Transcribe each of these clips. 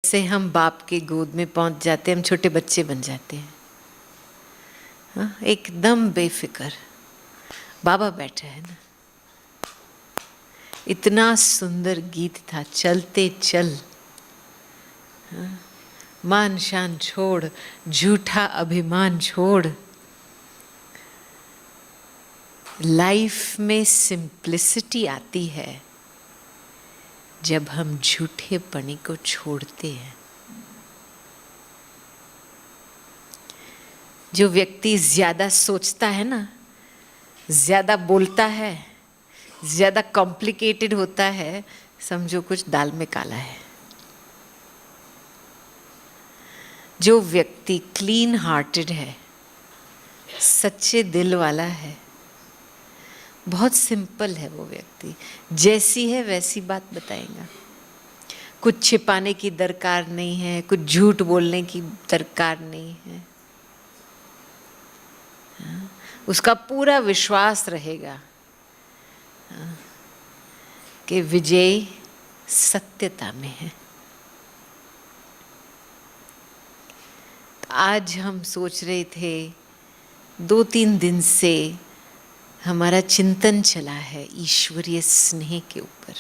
से हम बाप के गोद में पहुंच जाते हैं, हम छोटे बच्चे बन जाते हैं। हाँ, एकदम बेफिक्र बाबा बैठा है ना। इतना सुंदर गीत था, चलते चल। हाँ, मान शान छोड़, झूठा अभिमान छोड़। लाइफ में सिंप्लिसिटी आती है जब हम झूठेपनी को छोड़ते हैं। जो व्यक्ति ज़्यादा सोचता है ना, ज़्यादा बोलता है, ज़्यादा कॉम्प्लिकेटेड होता है, समझो कुछ दाल में काला है। जो व्यक्ति क्लीन हार्टेड है, सच्चे दिल वाला है, बहुत सिंपल है वो व्यक्ति, जैसी है वैसी बात बताएगा। कुछ छिपाने की दरकार नहीं है, कुछ झूठ बोलने की दरकार नहीं है। उसका पूरा विश्वास रहेगा कि विजय सत्यता में है। आज हम सोच रहे थे, 2-3 दिन से हमारा चिंतन चला है ईश्वरीय स्नेह के ऊपर।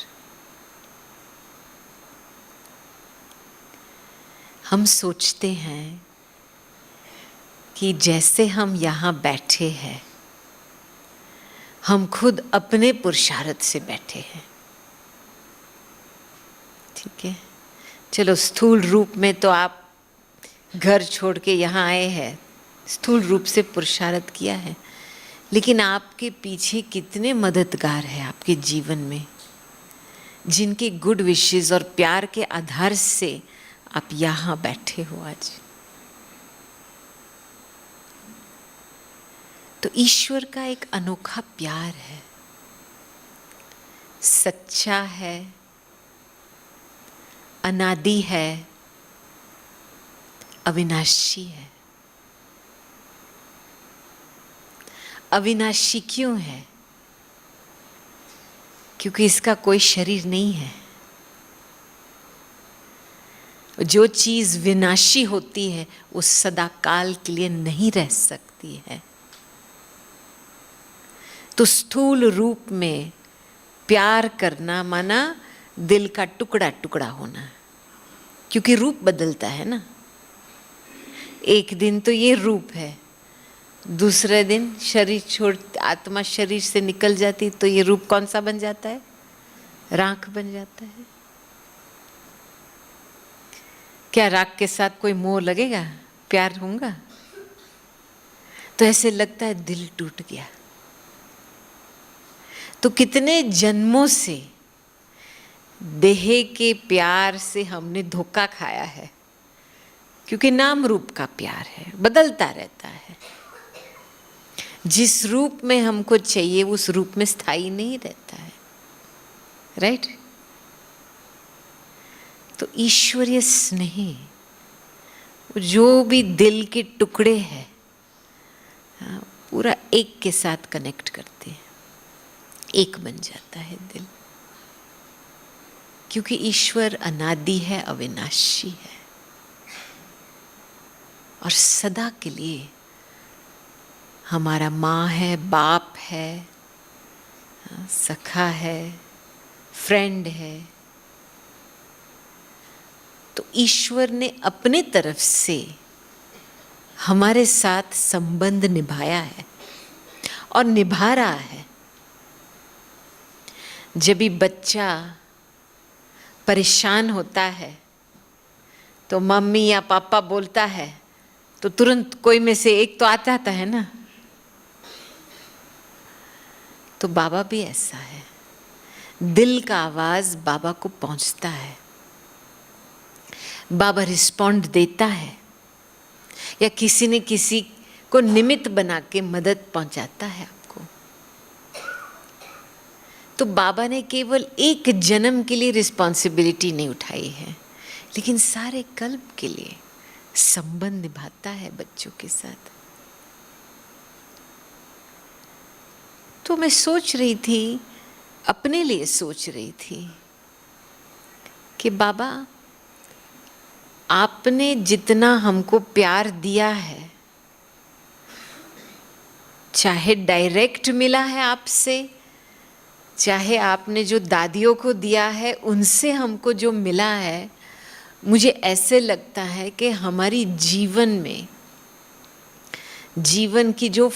हम सोचते हैं कि जैसे हम यहाँ बैठे हैं, हम खुद अपने पुरुषार्थ से बैठे हैं। ठीक है, चलो स्थूल रूप में तो आप घर छोड़ के यहाँ आए हैं, स्थूल रूप से पुरुषार्थ किया है, लेकिन आपके पीछे कितने मददगार हैं आपके जीवन में, जिनके गुड विशेस और प्यार के आधार से आप यहाँ बैठे हो आज। तो ईश्वर का एक अनोखा प्यार है, सच्चा है, अनादि है, अविनाशी है। अविनाशी क्यों है? क्योंकि इसका कोई शरीर नहीं है। जो चीज विनाशी होती है वो सदा काल के लिए नहीं रह सकती है। तो स्थूल रूप में प्यार करना माना दिल का टुकड़ा टुकड़ा होना, क्योंकि रूप बदलता है ना। एक दिन तो ये रूप है, दूसरे दिन शरीर छोड़ आत्मा शरीर से निकल जाती तो ये रूप कौन सा बन जाता है? राख बन जाता है। क्या राख के साथ कोई मोह लगेगा? प्यार होगा? तो ऐसे लगता है दिल टूट गया। तो कितने जन्मों से देह के प्यार से हमने धोखा खाया है, क्योंकि नाम रूप का प्यार है, बदलता रहता है। जिस रूप में हमको चाहिए उस रूप में स्थायी नहीं रहता है, राइट? तो ईश्वरीय स्नेह जो भी दिल के टुकड़े हैं, पूरा एक के साथ कनेक्ट करते हैं, एक बन जाता है दिल। क्योंकि ईश्वर अनादि है, अविनाशी है और सदा के लिए हमारा माँ है, बाप है, सखा है, फ्रेंड है। तो ईश्वर ने अपने तरफ से हमारे साथ संबंध निभाया है और निभा रहा है। जब भी बच्चा परेशान होता है तो मम्मी या पापा बोलता है तो तुरंत कोई में से एक तो आ जाता है ना। तो बाबा भी ऐसा है, दिल का आवाज बाबा को पहुंचता है, बाबा रिस्पॉन्ड देता है, या किसी ने किसी को निमित्त बना के मदद पहुंचाता है आपको। तो बाबा ने केवल एक जन्म के लिए रिस्पॉन्सिबिलिटी नहीं उठाई है, लेकिन सारे कल्प के लिए संबंध निभाता है बच्चों के साथ। तो मैं सोच रही थी, अपने लिए सोच रही थी कि बाबा आपने जितना हमको प्यार दिया है, चाहे डायरेक्ट मिला है आपसे, चाहे आपने जो दादियों को दिया है उनसे हमको जो मिला है, मुझे ऐसे लगता है कि हमारी जीवन में, जीवन की जो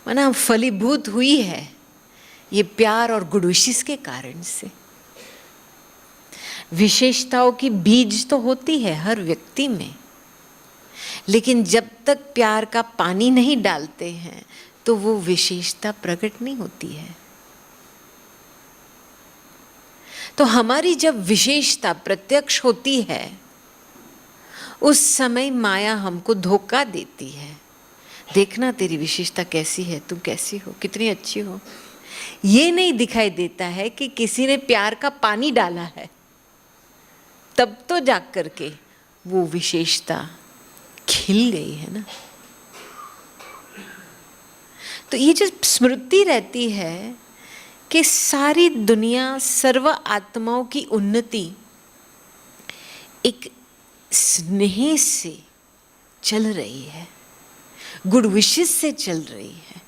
माना फलीभूत हुई है, ये प्यार और गुड विशेस के कारण से। विशेषताओं की बीज तो होती है हर व्यक्ति में, लेकिन जब तक प्यार का पानी नहीं डालते हैं तो वो विशेषता प्रकट नहीं होती है। तो हमारी जब विशेषता प्रत्यक्ष होती है, उस समय माया हमको धोखा देती है। देखना तेरी विशेषता कैसी है, तुम कैसी हो, कितनी अच्छी हो। ये नहीं दिखाई देता है कि किसी ने प्यार का पानी डाला है, तब तो जाग करके वो विशेषता खिल गई है ना। तो ये जो स्मृति रहती है कि सारी दुनिया, सर्व आत्माओं की उन्नति एक स्नेह से चल रही है, गुड विशेस से चल रही है,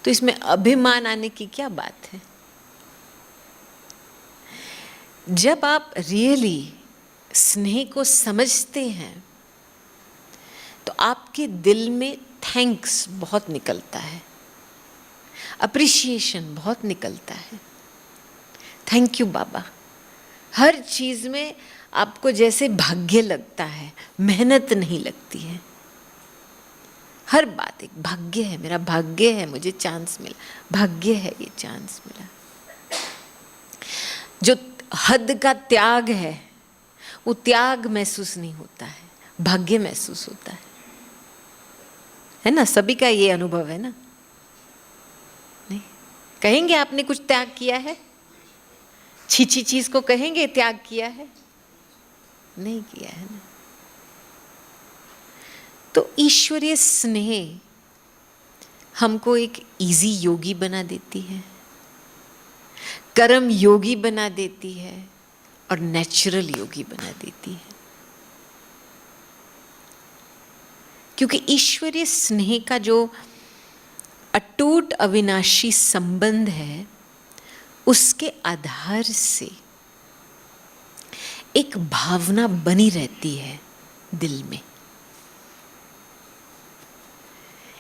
तो इसमें अभिमान आने की क्या बात है। जब आप रियली स्नेह को समझते हैं तो आपके दिल में थैंक्स बहुत निकलता है, अप्रिशिएशन बहुत निकलता है। थैंक यू बाबा। हर चीज़ में आपको जैसे भाग्य लगता है, मेहनत नहीं लगती है। हर बात एक भाग्य है, मेरा भाग्य है, मुझे चांस मिला, भाग्य है ये चांस मिला। जो हद का त्याग है वो त्याग महसूस नहीं होता है, भाग्य महसूस होता है ना। सभी का ये अनुभव है ना। नहीं कहेंगे आपने कुछ त्याग किया है? छीछी चीज को कहेंगे त्याग किया है? नहीं किया है ना। तो ईश्वरीय स्नेह हमको एक इजी योगी बना देती है, कर्म योगी बना देती है और नेचुरल योगी बना देती है। क्योंकि ईश्वरीय स्नेह का जो अटूट अविनाशी संबंध है, उसके आधार से एक भावना बनी रहती है दिल में,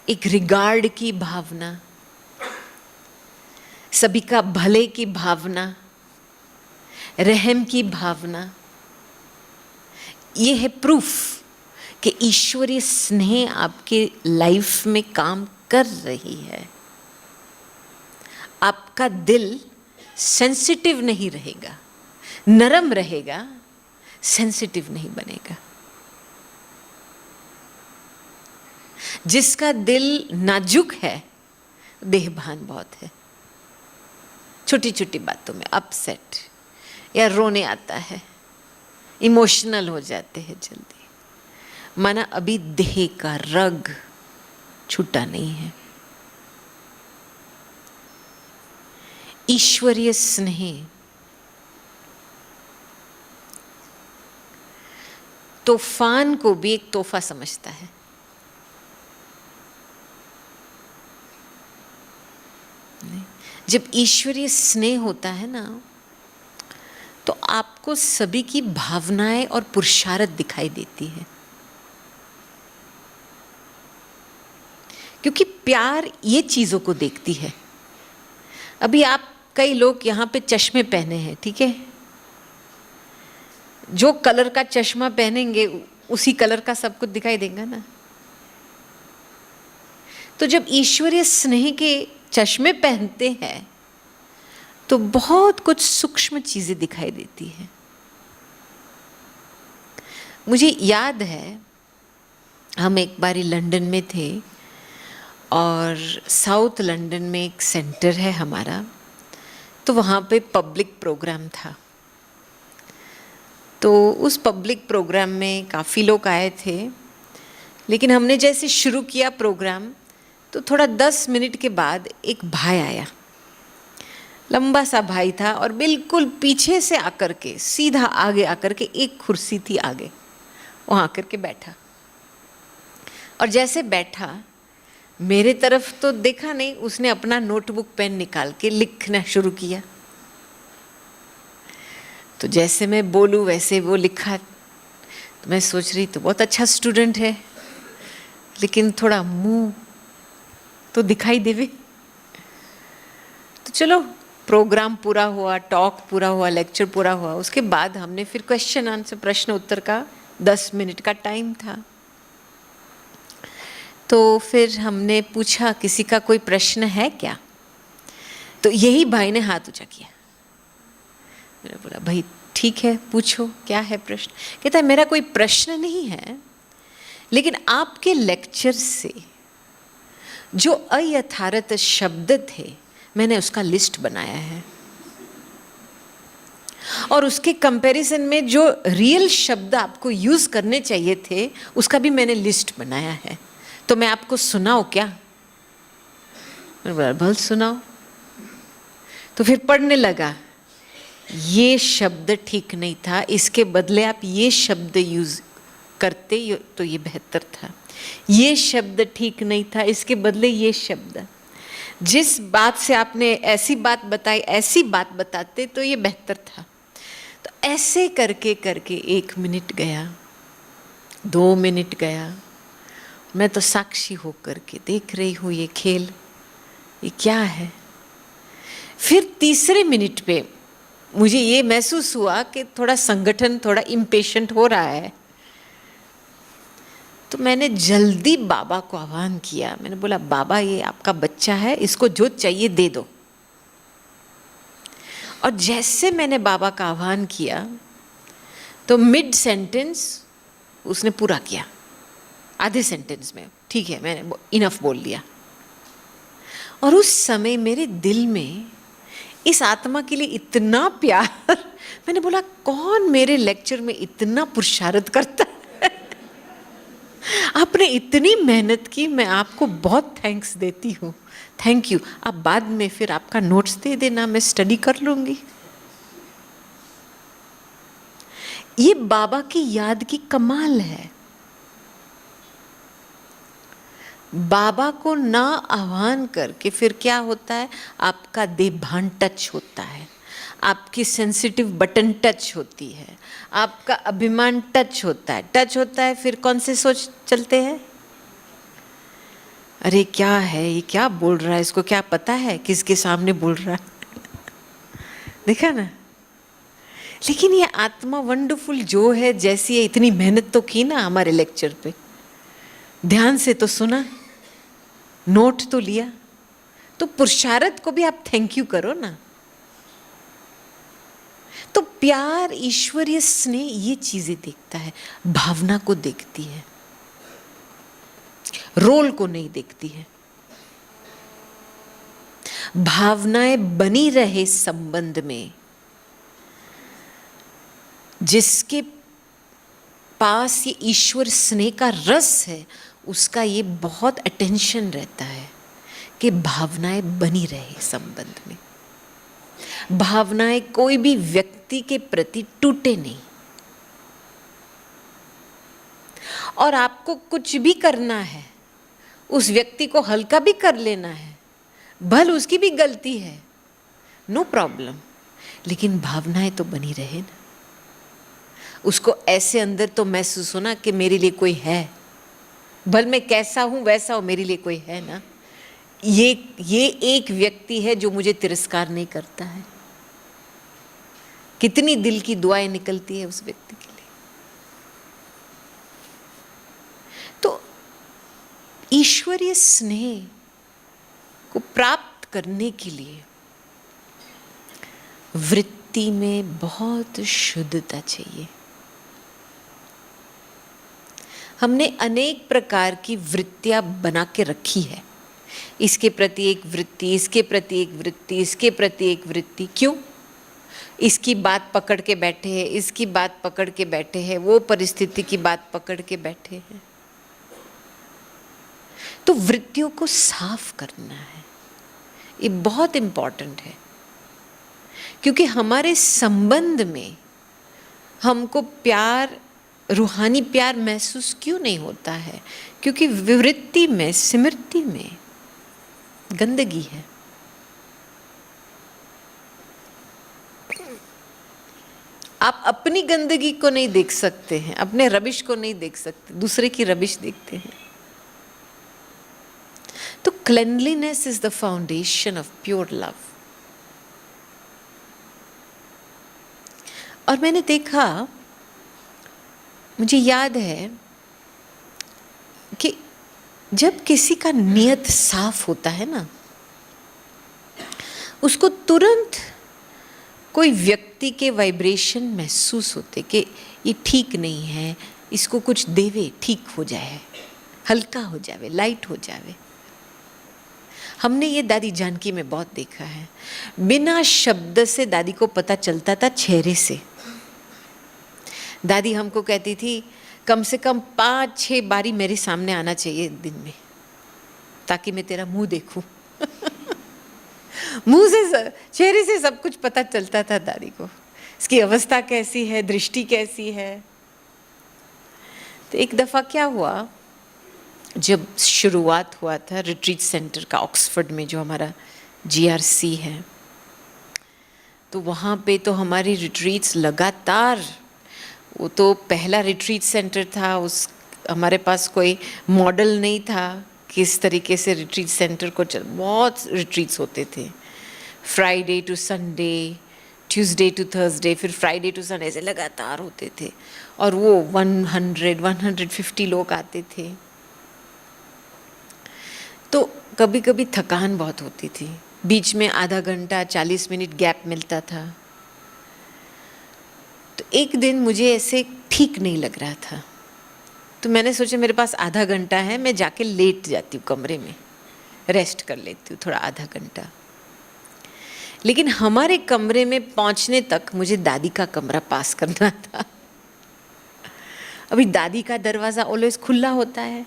एक रिगार्ड की भावना, सभी का भले की भावना, रहम की भावना। ये है प्रूफ कि ईश्वरीय स्नेह आपके लाइफ में काम कर रही है। आपका दिल सेंसिटिव नहीं रहेगा, नरम रहेगा, सेंसिटिव नहीं बनेगा। जिसका दिल नाजुक है, देहभान बहुत है, छोटी छोटी बातों में अपसेट या रोने आता है, इमोशनल हो जाते हैं जल्दी, माना अभी देह का रग छूटा नहीं है। ईश्वरीय स्नेह तूफान को भी एक तोहफा समझता है। जब ईश्वरीय स्नेह होता है ना, तो आपको सभी की भावनाएं और पुरुषार्थ दिखाई देती है। क्योंकि प्यार ये चीज़ों को देखती है। अभी आप कई लोग यहाँ पे चश्मे पहने हैं, ठीक है, जो कलर का चश्मा पहनेंगे उसी कलर का सब कुछ दिखाई देगा ना। तो जब ईश्वरीय स्नेह के चश्मे पहनते हैं तो बहुत कुछ सूक्ष्म चीजें दिखाई देती हैं। मुझे याद है, हम एक बारी लंदन में थे और साउथ लंदन में एक सेंटर है हमारा, तो वहाँ पे पब्लिक प्रोग्राम था। तो उस पब्लिक प्रोग्राम में काफ़ी लोग आए थे, लेकिन हमने जैसे शुरू किया प्रोग्राम तो थोड़ा 10 मिनट के बाद एक भाई आया, लंबा सा भाई था और बिल्कुल पीछे से आकर के सीधा आगे आकर के एक कुर्सी थी आगे, वहाँ आकर के बैठा, और जैसे बैठा मेरे तरफ तो देखा नहीं, उसने अपना नोटबुक पेन निकाल के लिखना शुरू किया। तो जैसे मैं बोलूँ वैसे वो लिखा। तो मैं सोच रही तो बहुत अच्छा स्टूडेंट है, लेकिन थोड़ा मुंह तो दिखाई देवे। तो चलो, प्रोग्राम पूरा हुआ, टॉक पूरा हुआ, लेक्चर पूरा हुआ। उसके बाद हमने फिर क्वेश्चन आंसर, प्रश्न उत्तर का 10 मिनट का टाइम था। तो फिर हमने पूछा किसी का कोई प्रश्न है क्या? तो यही भाई ने हाथ ऊंचा किया। मैंने बोला भाई ठीक है, पूछो क्या है प्रश्न। कहता है मेरा कोई प्रश्न नहीं है, लेकिन आपके लेक्चर से जो अयथार्थ शब्द थे मैंने उसका लिस्ट बनाया है, और उसके कंपैरिजन में जो रियल शब्द आपको यूज करने चाहिए थे उसका भी मैंने लिस्ट बनाया है। तो मैं आपको सुनाऊं क्या? मैंने बोला भल सुनाओ। तो फिर पढ़ने लगा, ये शब्द ठीक नहीं था, इसके बदले आप ये शब्द यूज करते तो ये बेहतर था। ये शब्द ठीक नहीं था, इसके बदले ये शब्द। जिस बात से आपने ऐसी बात बताई, ऐसी बात बताते तो ये बेहतर था। तो ऐसे करके करके 1 मिनट गया, 2 मिनट गया। मैं तो साक्षी होकर के देख रही हूँ ये खेल, ये क्या है। फिर तीसरे मिनट पे मुझे ये महसूस हुआ कि थोड़ा संगठन थोड़ा इम्पेशेंट हो रहा है। तो मैंने जल्दी बाबा को आह्वान किया। मैंने बोला बाबा ये आपका बच्चा है, इसको जो चाहिए दे दो। और जैसे मैंने बाबा का आह्वान किया तो मिड सेंटेंस उसने पूरा किया, आधे सेंटेंस में। ठीक है, मैंने इनफ बोल लिया। और उस समय मेरे दिल में इस आत्मा के लिए इतना प्यार, मैंने बोला कौन मेरे लेक्चर में इतना पुरुषार्थ करता है। आपने इतनी मेहनत की, मैं आपको बहुत थैंक्स देती हूँ, थैंक यू। आप बाद में फिर आपका नोट्स दे देना, मैं स्टडी कर लूंगी। ये बाबा की याद की कमाल है। बाबा को ना आह्वान करके फिर क्या होता है, आपका देभान टच होता है, आपकी सेंसिटिव बटन टच होती है, आपका अभिमान टच होता है। टच होता है फिर कौन से सोच चलते हैं, अरे क्या है ये, क्या बोल रहा है, इसको क्या पता है किसके सामने बोल रहा है। देखा ना। लेकिन ये आत्मा वंडरफुल जो है, जैसी है, इतनी मेहनत तो की ना हमारे लेक्चर पे, ध्यान से तो सुना, नोट तो लिया। तो पुरुषार्थ को भी आप थैंक यू करो ना। तो प्यार, ईश्वरीय स्नेह ये चीजें देखता है, भावना को देखती है, रोल को नहीं देखती है। भावनाएं बनी रहे संबंध में। जिसके पास ये ईश्वर स्नेह का रस है उसका ये बहुत अटेंशन रहता है कि भावनाएं बनी रहे संबंध में। भावनाएं कोई भी व्यक्ति के प्रति टूटे नहीं। और आपको कुछ भी करना है, उस व्यक्ति को हल्का भी कर लेना है, भले उसकी भी गलती है, नो प्रॉब्लम, लेकिन भावनाएं तो बनी रहे ना। उसको ऐसे अंदर तो महसूस होना कि मेरे लिए कोई है, भले मैं कैसा हूं वैसा हो, मेरे लिए कोई है ना। ये एक व्यक्ति है जो मुझे तिरस्कार नहीं करता है। कितनी दिल की दुआएं निकलती है उस व्यक्ति के लिए। तो ईश्वरीय स्नेह को प्राप्त करने के लिए वृत्ति में बहुत शुद्धता चाहिए। हमने अनेक प्रकार की वृत्तियां बना के रखी है, इसके प्रति एक वृत्ति, इसके प्रति एक वृत्ति, इसके प्रति एक वृत्ति। क्यों? इसकी बात पकड़ के बैठे हैं, इसकी बात पकड़ के बैठे हैं, वो परिस्थिति की बात पकड़ के बैठे हैं। तो वृत्तियों को साफ करना है, ये बहुत इंपॉर्टेंट है। क्योंकि हमारे संबंध में हमको प्यार रूहानी प्यार महसूस क्यों नहीं होता है? क्योंकि विवृत्ति में, स्मृति में गंदगी है। आप अपनी गंदगी को नहीं देख सकते हैं, अपने रबिश को नहीं देख सकते, दूसरे की रबिश देखते हैं। तो cleanliness is the foundation of pure love. और मैंने देखा, मुझे याद है कि जब किसी का नियत साफ होता है ना, उसको तुरंत कोई व्यक्ति के वाइब्रेशन महसूस होते कि ये ठीक नहीं है, इसको कुछ देवे, ठीक हो जाए, हल्का हो जावे, लाइट हो जावे। हमने ये दादी जानकी में बहुत देखा है। बिना शब्द से दादी को पता चलता था, चेहरे से। दादी हमको कहती थी कम से कम 5-6 बारी मेरे सामने आना चाहिए दिन में, ताकि मैं तेरा मुंह देखूं। मुंह से, चेहरे से सब कुछ पता चलता था दादी को, इसकी अवस्था कैसी है, दृष्टि कैसी है। तो एक दफ़ा क्या हुआ, जब शुरुआत हुआ था रिट्रीट सेंटर का ऑक्सफोर्ड में, जो हमारा GRC है, तो वहाँ पे तो हमारी रिट्रीट्स लगातार, वो तो पहला रिट्रीट सेंटर था, उस हमारे पास कोई मॉडल नहीं था किस तरीके से रिट्रीट सेंटर को बहुत रिट्रीट्स होते थे, Friday to Sunday, Tuesday to Thursday, फिर फ्राइडे टू संडे, ऐसे लगातार होते थे। और वो 100-150 लोग आते थे। तो कभी कभी थकान बहुत होती थी, बीच में आधा घंटा 40 मिनट गैप मिलता था। तो एक दिन मुझे ऐसे ठीक नहीं लग रहा था, तो मैंने सोचा मेरे पास आधा घंटा है, मैं जाके लेट जाती हूँ कमरे में, रेस्ट कर लेती हूँ थोड़ा आधा घंटा। लेकिन हमारे कमरे में पहुँचने तक मुझे दादी का कमरा पास करना था। अभी दादी का दरवाज़ा ऑलवेज खुला होता है,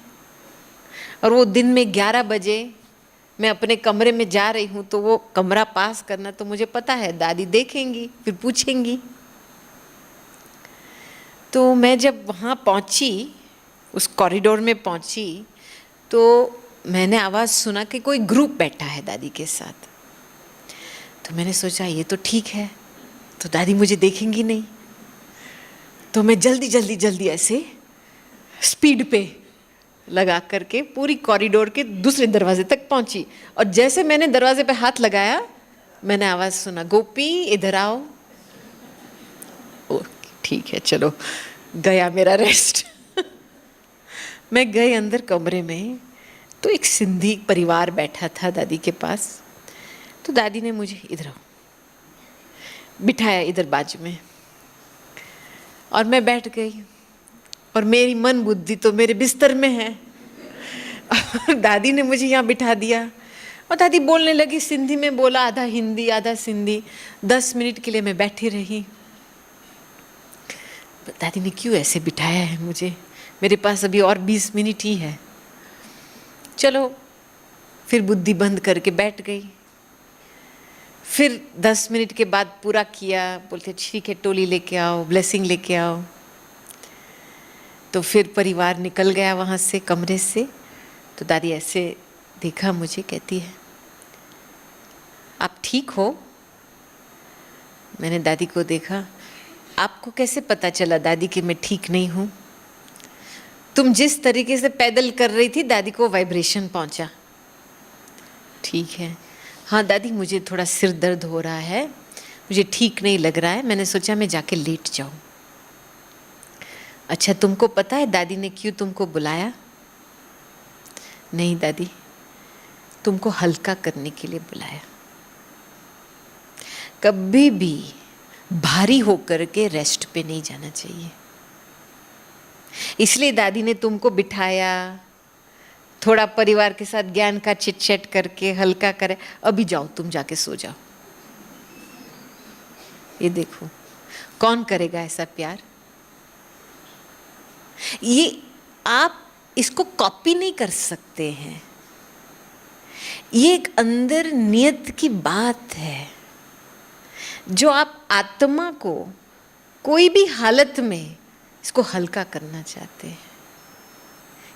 और वो दिन में 11 बजे मैं अपने कमरे में जा रही हूँ, तो वो कमरा पास करना, तो मुझे पता है दादी देखेंगी, फिर पूछेंगी। तो मैं जब वहाँ पहुँची, उस कॉरिडोर में पहुँची, तो मैंने आवाज़ सुना कि कोई ग्रुप बैठा है दादी के साथ। तो मैंने सोचा ये तो ठीक है, तो दादी मुझे देखेंगी नहीं। तो मैं जल्दी ऐसे स्पीड पे लगा करके पूरी कॉरिडोर के दूसरे दरवाजे तक पहुंची, और जैसे मैंने दरवाजे पे हाथ लगाया, मैंने आवाज़ सुना, गोपी इधर आओ। ओ ठीक है, चलो गया मेरा रेस्ट। मैं गई अंदर कमरे में, तो एक सिंधी परिवार बैठा था दादी के पास। तो दादी ने मुझे इधर आओ बिठाया, इधर बाजू में, और मैं बैठ गई। और मेरी मन बुद्धि तो मेरे बिस्तर में है। दादी ने मुझे यहाँ बिठा दिया, और दादी बोलने लगी, सिंधी में बोला, आधा हिंदी आधा सिंधी। 10 मिनट के लिए मैं बैठी रही। दादी ने क्यों ऐसे बिठाया है मुझे, मेरे पास अभी और 20 मिनट ही है। चलो, फिर बुद्धि बंद करके बैठ गई। फिर 10 मिनट के बाद पूरा किया, बोलते ठीक है टोली लेके आओ, ब्लेसिंग लेके आओ। तो फिर परिवार निकल गया वहाँ से, कमरे से। तो दादी ऐसे देखा मुझे, कहती है आप ठीक हो? मैंने दादी को देखा। आपको कैसे पता चला दादी कि मैं ठीक नहीं हूँ? तुम जिस तरीके से पैदल कर रही थी, दादी को वाइब्रेशन पहुँचा। ठीक है, हाँ दादी मुझे थोड़ा सिर दर्द हो रहा है, मुझे ठीक नहीं लग रहा है, मैंने सोचा मैं जाके लेट जाऊँ। अच्छा, तुमको पता है दादी ने क्यों तुमको बुलाया? नहीं दादी, तुमको हल्का करने के लिए बुलाया। कभी भी भारी होकर के रेस्ट पे नहीं जाना चाहिए, इसलिए दादी ने तुमको बिठाया, थोड़ा परिवार के साथ ज्ञान का चिट चैट करके हल्का करे। अभी जाओ, तुम जाके सो जाओ। ये देखो, कौन करेगा ऐसा प्यार? ये आप इसको कॉपी नहीं कर सकते हैं, ये एक अंदर नियत की बात है, जो आप आत्मा को कोई भी हालत में इसको हल्का करना चाहते हैं।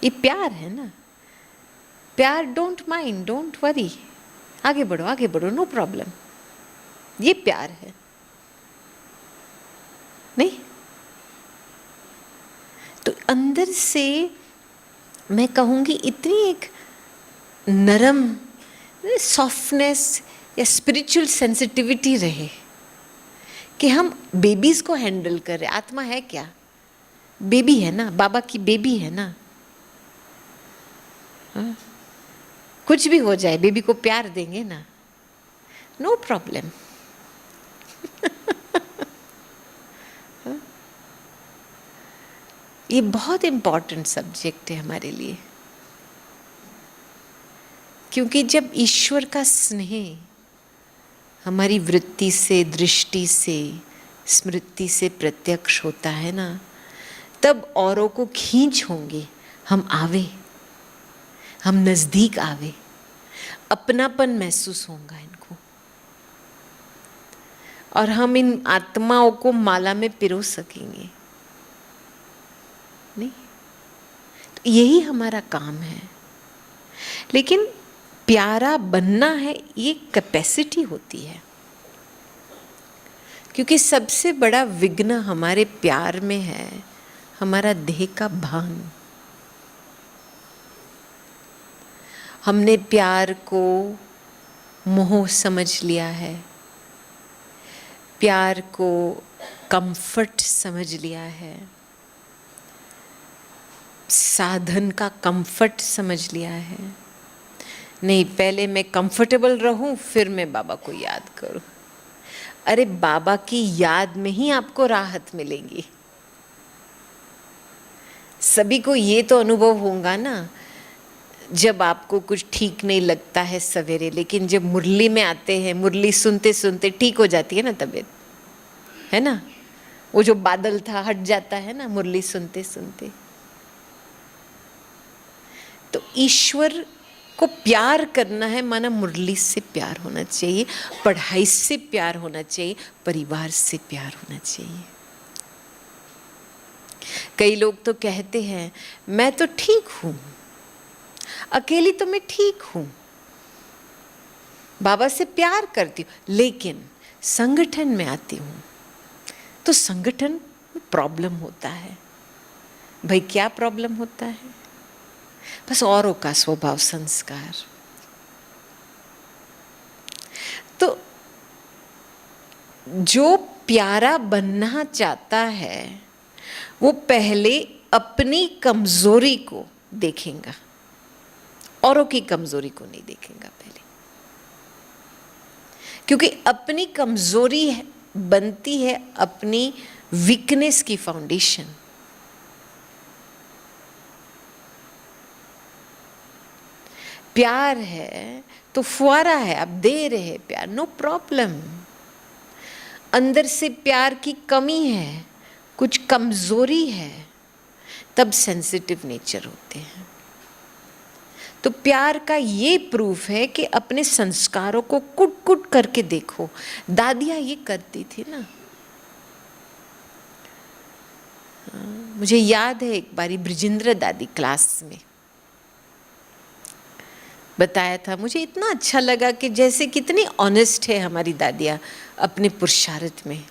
ये प्यार है ना, प्यार, डोंट माइंड, डोंट वरी, आगे बढ़ो, नो प्रॉब्लम, ये प्यार है। नहीं तो अंदर से मैं कहूँगी इतनी एक नरम सॉफ्टनेस या स्पिरिचुअल सेंसिटिविटी रहे कि हम बेबीज को हैंडल कर रहे। आत्मा है क्या? बेबी है ना, बाबा की बेबी है ना। हाँ? कुछ भी हो जाए बेबी को प्यार देंगे ना, नो प्रॉब्लम। ये बहुत इम्पॉर्टेंट सब्जेक्ट है हमारे लिए, क्योंकि जब ईश्वर का स्नेह हमारी वृत्ति से, दृष्टि से, स्मृति से प्रत्यक्ष होता है ना, तब औरों को खींच होंगे, हम आवे, हम नजदीक आवे, अपनापन महसूस होगा इनको, और हम इन आत्माओं को माला में पिरो सकेंगे। नहीं तो यही हमारा काम है। लेकिन प्यारा बनना है, ये कैपेसिटी होती है, क्योंकि सबसे बड़ा विघ्न हमारे प्यार में है हमारा देह का भान। हमने प्यार को मोह समझ लिया है, प्यार को कंफर्ट समझ लिया है, साधन का कंफर्ट समझ लिया है। नहीं, पहले मैं कंफर्टेबल रहूं फिर मैं बाबा को याद करूं। अरे बाबा की याद में ही आपको राहत मिलेगी। सभी को ये तो अनुभव होगा ना, जब आपको कुछ ठीक नहीं लगता है सवेरे, लेकिन जब मुरली में आते हैं, मुरली सुनते सुनते ठीक हो जाती है ना तबीयत, है ना। वो जो बादल था हट जाता है ना मुरली सुनते सुनते। तो ईश्वर को प्यार करना है माना मुरली से प्यार होना चाहिए, पढ़ाई से प्यार होना चाहिए, परिवार से प्यार होना चाहिए। कई लोग तो कहते हैं मैं तो ठीक हूं, अकेली तो मैं ठीक हूं, बाबा से प्यार करती हूं, लेकिन संगठन में आती हूं तो संगठन में प्रॉब्लम होता है। भाई क्या प्रॉब्लम होता है? बस औरों का स्वभाव संस्कार। तो जो प्यारा बनना चाहता है वो पहले अपनी कमजोरी को देखेगा, औरों की कमजोरी को नहीं देखेगा पहले, क्योंकि अपनी कमजोरी बनती है अपनी वीकनेस की फाउंडेशन। प्यार है तो फुआरा है, आप दे रहे हैं प्यार, नो प्रॉब्लम। अंदर से प्यार की कमी है, कुछ कमजोरी है, तब सेंसिटिव नेचर होते हैं। तो प्यार का ये प्रूफ है कि अपने संस्कारों को कुट कुट करके देखो। दादियाँ ये करती थी ना। मुझे याद है एक बारी ब्रिजेंद्र दादी क्लास में बताया था, मुझे इतना अच्छा लगा कि जैसे कितनी ऑनेस्ट है हमारी दादियाँ अपने पुरुषार्थ में।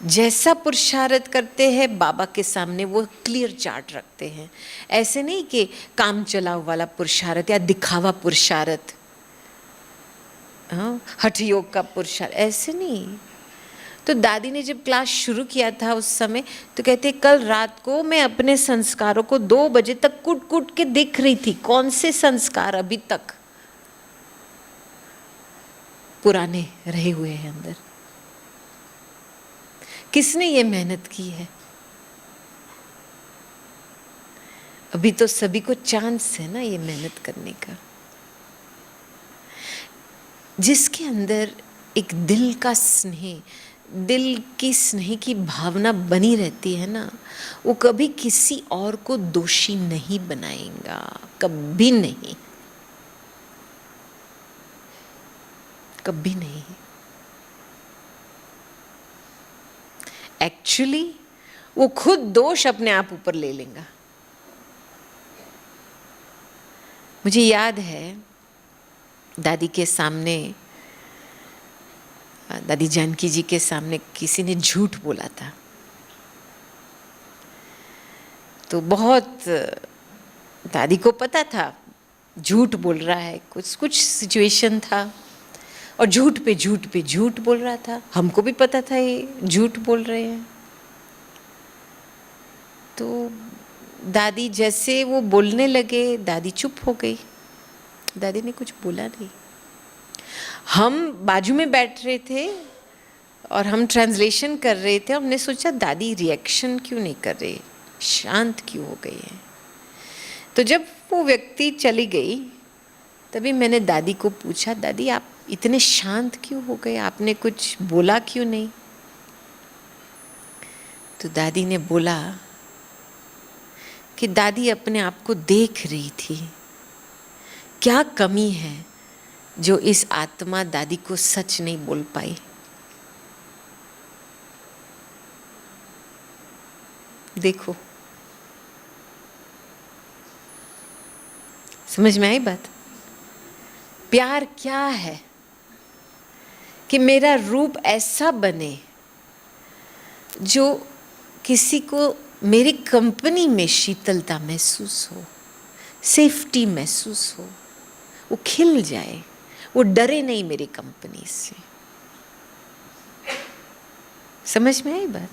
जैसा पुरुषार्थ करते हैं बाबा के सामने वो क्लियर चार्ट रखते हैं। ऐसे नहीं कि काम चलाव वाला पुरुषार्थ या दिखावा पुरुषार्थ, हाँ, हठ योग का पुरुषार्थ, ऐसे नहीं। तो दादी ने जब क्लास शुरू किया था उस समय, तो कहते कल रात को मैं अपने संस्कारों को 2 बजे तक कूट कूट के देख रही थी, कौन से संस्कार अभी तक पुराने रहे हुए हैं अंदर। किसने ये मेहनत की है? अभी तो सभी को चांस है ना ये मेहनत करने का। जिसके अंदर एक दिल का स्नेह, दिल की स्नेह की भावना बनी रहती है ना, वो कभी किसी और को दोषी नहीं बनाएगा, कभी नहीं, कभी नहीं। एक्चुअली वो खुद दोष अपने आप ऊपर ले लेगा। मुझे याद है दादी के सामने, दादी जानकी जी के सामने किसी ने झूठ बोला था, तो बहुत दादी को पता था झूठ बोल रहा है, कुछ सिचुएशन था और झूठ पे झूठ बोल रहा था। हमको भी पता था ये झूठ बोल रहे हैं। तो दादी जैसे वो बोलने लगे, दादी चुप हो गई, दादी ने कुछ बोला नहीं। हम बाजू में बैठ रहे थे और हम ट्रांसलेशन कर रहे थे। हमने सोचा दादी रिएक्शन क्यों नहीं कर रही, शांत क्यों हो गई है। तो जब वो व्यक्ति चली गई तभी मैंने दादी को पूछा, दादी आप इतने शांत क्यों हो गए, आपने कुछ बोला क्यों नहीं। तो दादी ने बोला कि दादी अपने आप को देख रही थी, क्या कमी है जो इस आत्मा दादी को सच नहीं बोल पाई। देखो, समझ में आई बात। प्यार क्या है कि मेरा रूप ऐसा बने जो किसी को मेरी कंपनी में शीतलता महसूस हो, सेफ्टी महसूस हो, वो खिल जाए, वो डरे नहीं मेरी कंपनी से। समझ में आई बात।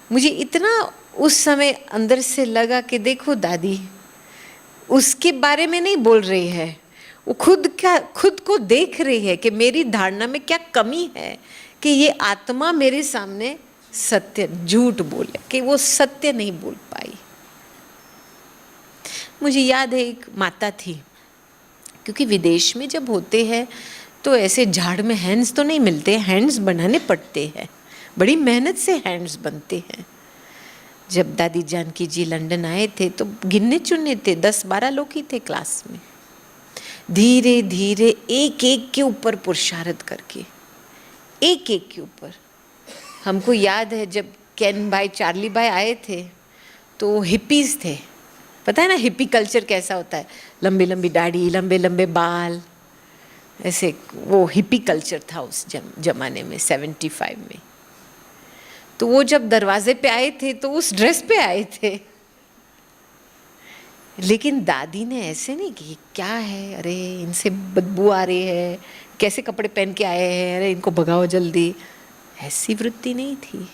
मुझे इतना उस समय अंदर से लगा कि देखो दादी उसके बारे में नहीं बोल रही है, वो खुद को देख रही है कि मेरी धारणा में क्या कमी है कि ये आत्मा मेरे सामने सत्य झूठ बोले, कि वो सत्य नहीं बोल पाई। मुझे याद है एक माता थी, क्योंकि विदेश में जब होते हैं तो ऐसे झाड़ में हैंड्स तो नहीं मिलते, हैंड्स बनाने पड़ते हैं, बड़ी मेहनत से हैंड्स बनते हैं। जब दादी जानकी जी लंदन आए थे तो गिनने चुनने थे, 10-12 लोग ही थे क्लास में। धीरे धीरे एक एक के ऊपर पुरुषार्थ करके, एक एक के ऊपर। हमको याद है जब केन भाई, चार्ली भाई आए थे तो हिप्पीज थे, पता है ना हिप्पी कल्चर कैसा होता है, लंबी लंबी दाढ़ी, लंबे लंबे बाल, ऐसे वो हिप्पी कल्चर था उस जमाने में 75 में। तो वो जब दरवाजे पे आए थे तो उस ड्रेस पे आए थे, लेकिन दादी ने ऐसे नहीं कि क्या है, अरे इनसे बदबू आ रही है, कैसे कपड़े पहन के आए हैं, अरे इनको भगाओ जल्दी, ऐसी वृत्ति नहीं थी।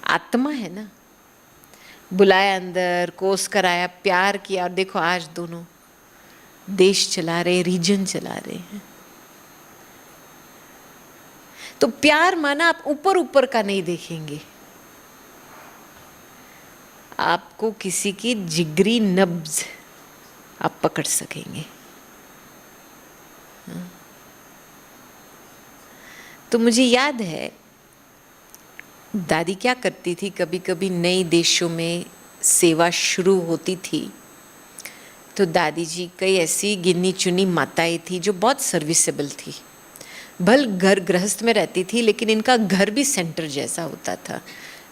आत्मा है ना, बुलाया अंदर, कोस कराया, प्यार किया, और देखो आज दोनों देश चला रहे, रीजन चला रहे हैं। तो प्यार माना आप ऊपर ऊपर का नहीं देखेंगे, आपको किसी की जिगरी नब्ज आप पकड़ सकेंगे। तो मुझे याद है दादी क्या करती थी, कभी कभी नए देशों में सेवा शुरू होती थी तो दादी जी कई ऐसी गिनी चुनी माताएं थी जो बहुत सर्विसेबल थी, भल घर गृहस्थ में रहती थी लेकिन इनका घर भी सेंटर जैसा होता था,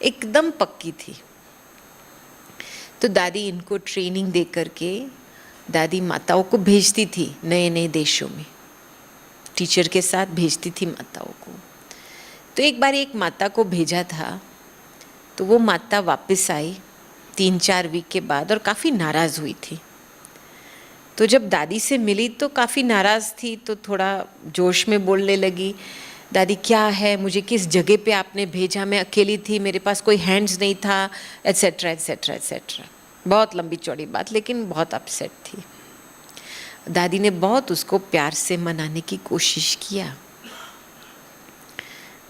एकदम पक्की थी। तो दादी इनको ट्रेनिंग दे करके दादी माताओं को भेजती थी नए नए देशों में, टीचर के साथ भेजती थी माताओं को। तो एक बार एक माता को भेजा था, तो वो माता वापस आई 3-4 वीक के बाद और काफ़ी नाराज़ हुई थी। तो जब दादी से मिली तो काफ़ी नाराज़ थी, तो थोड़ा जोश में बोलने लगी, दादी क्या है, मुझे किस जगह पे आपने भेजा, मैं अकेली थी, मेरे पास कोई हैंड्स नहीं था, एट्सेट्रा एट्सेट्रा एट्सेट्रा। बहुत लंबी चौड़ी बात, लेकिन बहुत अपसेट थी। दादी ने बहुत उसको प्यार से मनाने की कोशिश किया,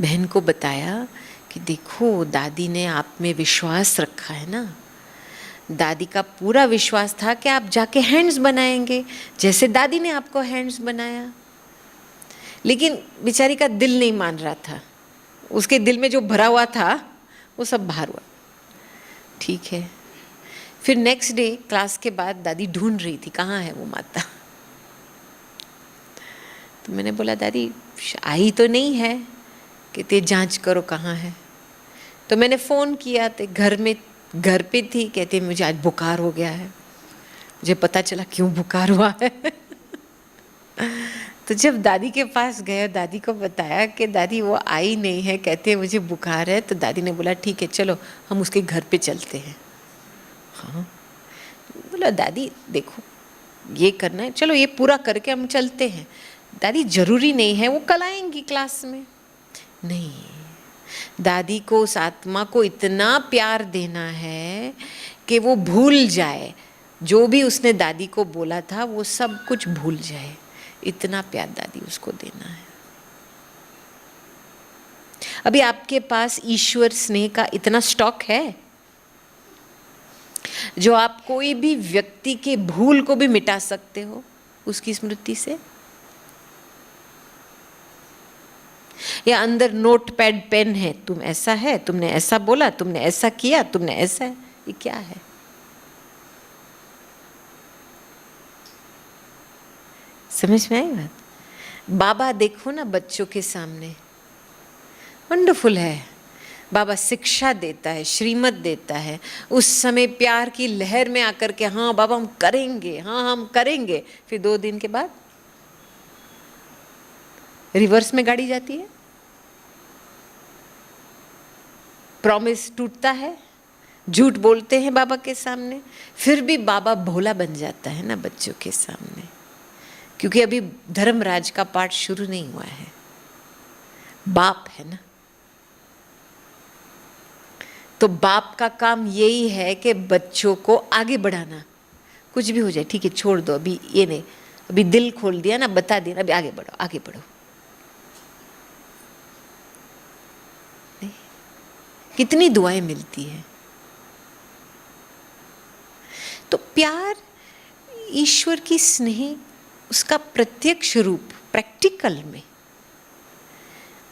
बहन को बताया कि देखो दादी ने आप में विश्वास रखा है ना, दादी का पूरा विश्वास था कि आप जाके हैंड्स बनाएंगे जैसे दादी ने आपको हैंड्स बनाया। लेकिन बेचारी का दिल नहीं मान रहा था, उसके दिल में जो भरा हुआ था वो सब बाहर हुआ। ठीक है, फिर नेक्स्ट डे क्लास के बाद दादी ढूंढ रही थी कहाँ है वो माता। तो मैंने बोला दादी आई तो नहीं है, कहती है जांच करो कहाँ है। तो मैंने फ़ोन किया तो घर पे थी। कहती है मुझे आज बुखार हो गया है। मुझे पता चला क्यों बुखार हुआ है। तो जब दादी के पास गए, दादी को बताया कि दादी वो आई नहीं है, कहते हैं मुझे बुखार है, तो दादी ने बोला ठीक है चलो हम उसके घर पे चलते हैं। हाँ, बोला दादी देखो ये करना है, चलो ये पूरा करके हम चलते हैं। दादी जरूरी नहीं है, वो कल आएंगी क्लास में। नहीं, दादी को उस आत्मा को इतना प्यार देना है कि वो भूल जाए जो भी उसने दादी को बोला था, वो सब कुछ भूल जाए। इतना प्यार दादी उसको देना है। अभी आपके पास ईश्वर स्नेह का इतना स्टॉक है जो आप कोई भी व्यक्ति के भूल को भी मिटा सकते हो उसकी स्मृति से। या अंदर नोटपैड पेन है, तुम ऐसा है, तुमने ऐसा बोला, तुमने ऐसा किया, तुमने ऐसा है, ये क्या है? समझ में आई बात? बाबा देखो ना बच्चों के सामने, वंडरफुल है। बाबा शिक्षा देता है, श्रीमत देता है, उस समय प्यार की लहर में आकर के हाँ बाबा हम करेंगे, हाँ हम करेंगे, फिर 2 दिन के बाद रिवर्स में गाड़ी जाती है, प्रॉमिस टूटता है, झूठ बोलते हैं बाबा के सामने, फिर भी बाबा भोला बन जाता है ना बच्चों के सामने, क्योंकि अभी धर्मराज का पाठ शुरू नहीं हुआ है। बाप है ना, तो बाप का काम यही है कि बच्चों को आगे बढ़ाना। कुछ भी हो जाए ठीक है, छोड़ दो, अभी ये नहीं, अभी दिल खोल दिया ना, बता दिया, अभी आगे बढ़ो, आगे बढ़ो। नहीं? कितनी दुआएं मिलती है। तो प्यार, ईश्वर की स्नेह, उसका प्रत्यक्ष रूप प्रैक्टिकल में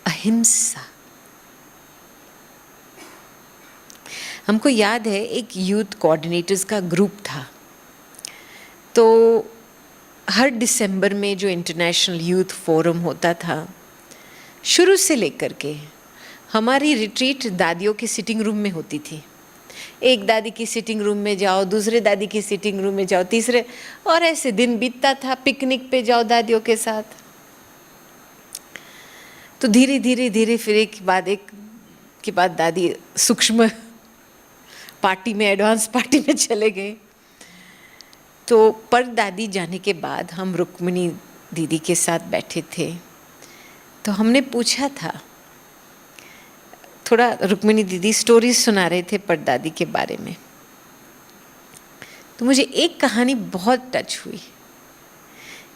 अहिंसा। हमको याद है एक यूथ कोऑर्डिनेटर्स का ग्रुप था, तो हर दिसंबर में जो इंटरनेशनल यूथ फोरम होता था, शुरू से लेकर के हमारी रिट्रीट दादियों की सिटिंग रूम में होती थी। एक दादी की सिटिंग रूम में जाओ, दूसरे दादी की सिटिंग रूम में जाओ, तीसरे, और ऐसे दिन बीतता था। पिकनिक पे जाओ दादियों के साथ। तो धीरे धीरे धीरे फिर एक के बाद दादी सूक्ष्म पार्टी में, एडवांस पार्टी में चले गए। तो पर दादी जाने के बाद हम रुक्मिणी दीदी के साथ बैठे थे, तो हमने पूछा था, थोड़ा रुक्मिणी दीदी स्टोरीज सुना रहे थे परदादी के बारे में, तो मुझे एक कहानी बहुत टच हुई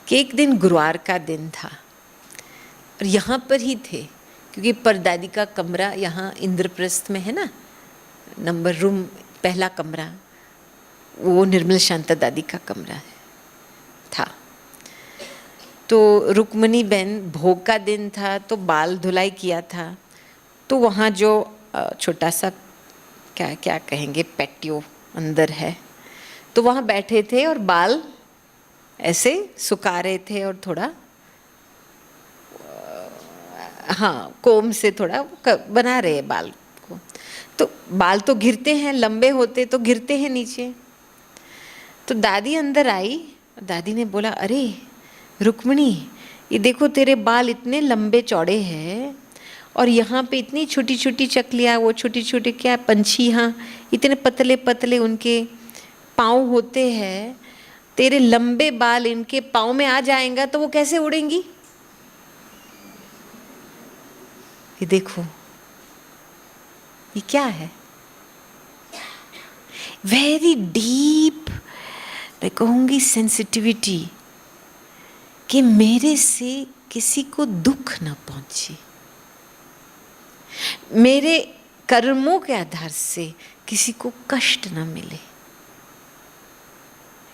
कि एक दिन गुरुवार का दिन था और यहाँ पर ही थे, क्योंकि परदादी का कमरा यहाँ इंद्रप्रस्थ में है ना, नंबर रूम, पहला कमरा, वो निर्मल शांता दादी का कमरा था। तो रुक्मिणी बहन, भोग का दिन था तो बाल धुलाई किया था, तो वहाँ जो छोटा सा क्या कहेंगे पैटियो अंदर है, तो वहाँ बैठे थे और बाल ऐसे सुखा रहे थे और थोड़ा हाँ कोम से थोड़ा बना रहे हैं बाल को। तो बाल तो गिरते हैं, लंबे होते तो गिरते हैं नीचे। तो दादी अंदर आई, दादी ने बोला, अरे रुक्मिणी, ये देखो तेरे बाल इतने लंबे चौड़े हैं और यहाँ पे इतनी छोटी छोटी चकलियाँ, वो छोटी छोटी क्या पंछी, हाँ इतने पतले पतले उनके पाँव होते हैं, तेरे लंबे बाल इनके पाँव में आ जाएगा तो वो कैसे उड़ेंगी? ये देखो ये क्या है? वेरी डीप, मैं कहूँगी सेंसिटिविटी, कि मेरे से किसी को दुख ना पहुँचे, मेरे कर्मों के आधार से किसी को कष्ट ना मिले।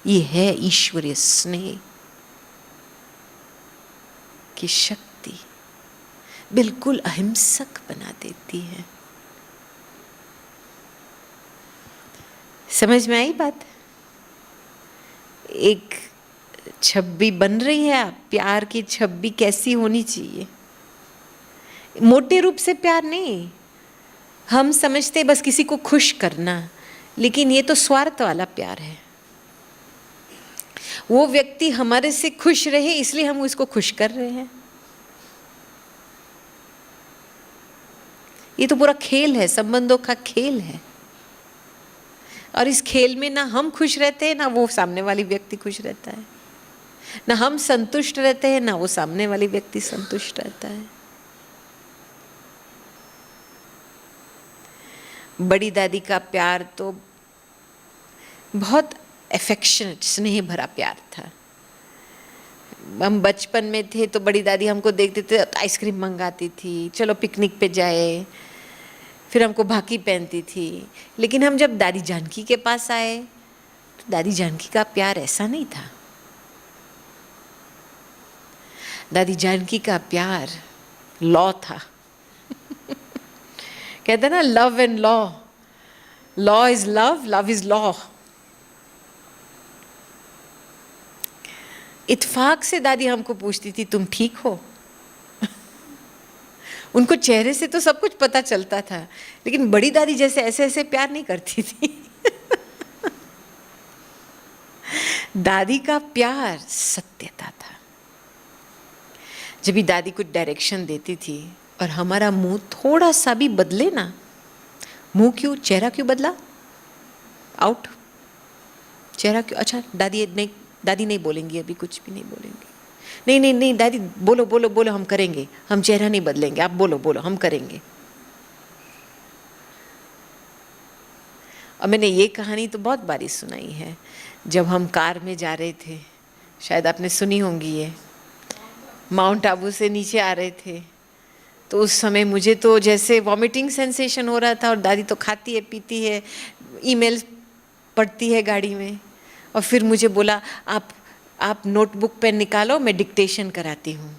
ये है ईश्वरीय स्नेह की शक्ति, बिल्कुल अहिंसक बना देती है। समझ में आई बात? एक छवि बन रही है, प्यार की छवि कैसी होनी चाहिए, मोटे रूप से प्यार नहीं, हम समझते बस किसी को खुश करना, लेकिन ये तो स्वार्थ वाला प्यार है। वो व्यक्ति हमारे से खुश रहे इसलिए हम उसको खुश कर रहे हैं। ये तो पूरा खेल है, संबंधों का खेल है। और इस खेल में ना हम खुश रहते हैं, ना वो सामने वाली व्यक्ति खुश रहता है, ना हम संतुष्ट रहते हैं, ना वो सामने वाली व्यक्ति संतुष्ट रहता है। बड़ी दादी का प्यार तो बहुत एफेक्शनेट, स्नेह भरा प्यार था। हम बचपन में थे तो बड़ी दादी हमको देखते थे तो आइसक्रीम मंगाती थी, चलो पिकनिक पे जाए, फिर हमको भाकी पहनती थी। लेकिन हम जब दादी जानकी के पास आए तो दादी जानकी का प्यार ऐसा नहीं था। दादी जानकी का प्यार लॉ था। कहते ना love and law, law is love, love is law. इत्फाक से दादी हमको पूछती थी तुम ठीक हो। उनको चेहरे से तो सब कुछ पता चलता था, लेकिन बड़ी दादी जैसे ऐसे ऐसे प्यार नहीं करती थी। दादी का प्यार सत्यता था। जब भी दादी कुछ डायरेक्शन देती थी और हमारा मुंह थोड़ा सा भी बदले ना, मुंह क्यों, चेहरा क्यों बदला, आउट, चेहरा क्यों, अच्छा दादी नहीं बोलेंगी, अभी कुछ भी नहीं बोलेंगी, नहीं नहीं नहीं दादी बोलो बोलो बोलो, हम करेंगे, हम चेहरा नहीं बदलेंगे, आप बोलो बोलो, हम करेंगे। और मैंने ये कहानी तो बहुत बारी सुनाई है। जब हम कार में जा रहे थे, शायद आपने सुनी होंगी, ये माउंट आबू से नीचे आ रहे थे, तो उस समय मुझे तो जैसे वॉमिटिंग सेंसेशन हो रहा था, और दादी तो खाती है पीती है, ईमेल पढ़ती है गाड़ी में, और फिर मुझे बोला आप नोटबुक पेन निकालो, मैं डिक्टेशन कराती हूँ।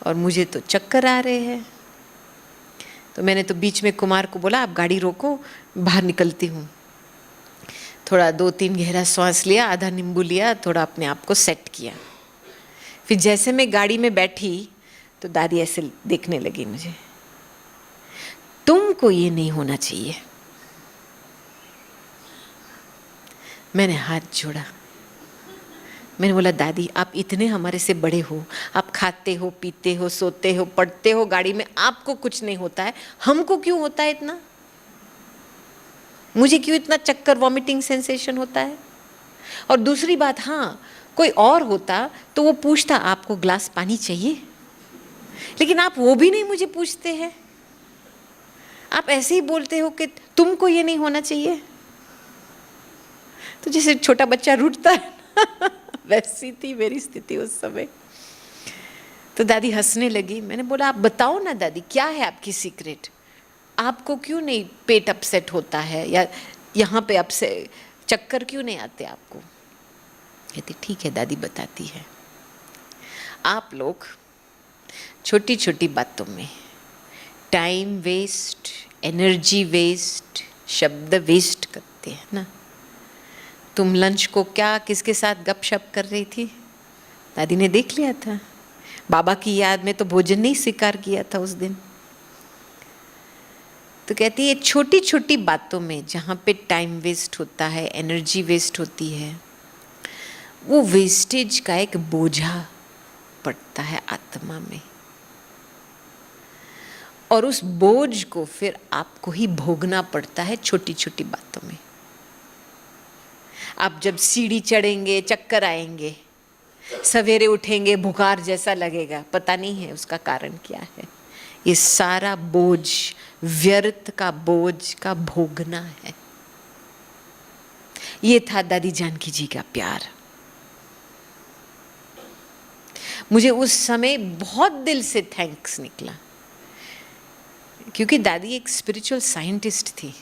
और मुझे तो चक्कर आ रहे हैं, तो मैंने तो बीच में कुमार को बोला आप गाड़ी रोको, बाहर निकलती हूँ। थोड़ा 2-3 गहरा सांस लिया, आधा नींबू लिया, थोड़ा अपने आप को सेट किया। फिर जैसे मैं गाड़ी में बैठी तो दादी ऐसे देखने लगी मुझे, तुमको ये नहीं होना चाहिए। मैंने हाथ जोड़ा, मैंने बोला दादी आप इतने हमारे से बड़े हो, आप खाते हो पीते हो सोते हो पढ़ते हो गाड़ी में, आपको कुछ नहीं होता है, हमको क्यों होता है इतना, मुझे क्यों इतना चक्कर वॉमिटिंग सेंसेशन होता है। और दूसरी बात, हाँ कोई और होता तो वो पूछता आपको ग्लास पानी चाहिए, लेकिन आप वो भी नहीं मुझे पूछते हैं, आप ऐसे ही बोलते हो कि तुमको ये नहीं होना चाहिए। तो जैसे छोटा बच्चा रूठता है वैसी थी मेरी स्थिति उस समय। तो दादी हंसने लगी। मैंने बोला आप बताओ ना दादी, क्या है आपकी सीक्रेट, आपको क्यों नहीं पेट अपसेट होता है, या यहाँ पे अपसे चक्कर क्यों नहीं आते आपको। कहती ठीक है दादी बताती है, आप लोग छोटी छोटी बातों में टाइम वेस्ट, एनर्जी वेस्ट, शब्द वेस्ट करते हैं ना। तुम लंच को क्या किसके साथ गपशप कर रही थी, दादी ने देख लिया था, बाबा की याद में तो भोजन नहीं स्वीकार किया था उस दिन। तो कहती है छोटी छोटी बातों में जहाँ पे टाइम वेस्ट होता है, एनर्जी वेस्ट होती है, वो वेस्टेज का एक बोझा पड़ता है आत्मा में, और उस बोझ को फिर आपको ही भोगना पड़ता है छोटी छोटी बातों में। आप जब सीढ़ी चढ़ेंगे चक्कर आएंगे, सवेरे उठेंगे बुखार जैसा लगेगा, पता नहीं है उसका कारण क्या है। ये सारा बोझ, व्यर्थ का बोझ का भोगना है। ये था दादी जानकी जी का प्यार। मुझे उस समय बहुत दिल से थैंक्स निकला, क्योंकि दादी एक स्पिरिचुअल साइंटिस्ट थी।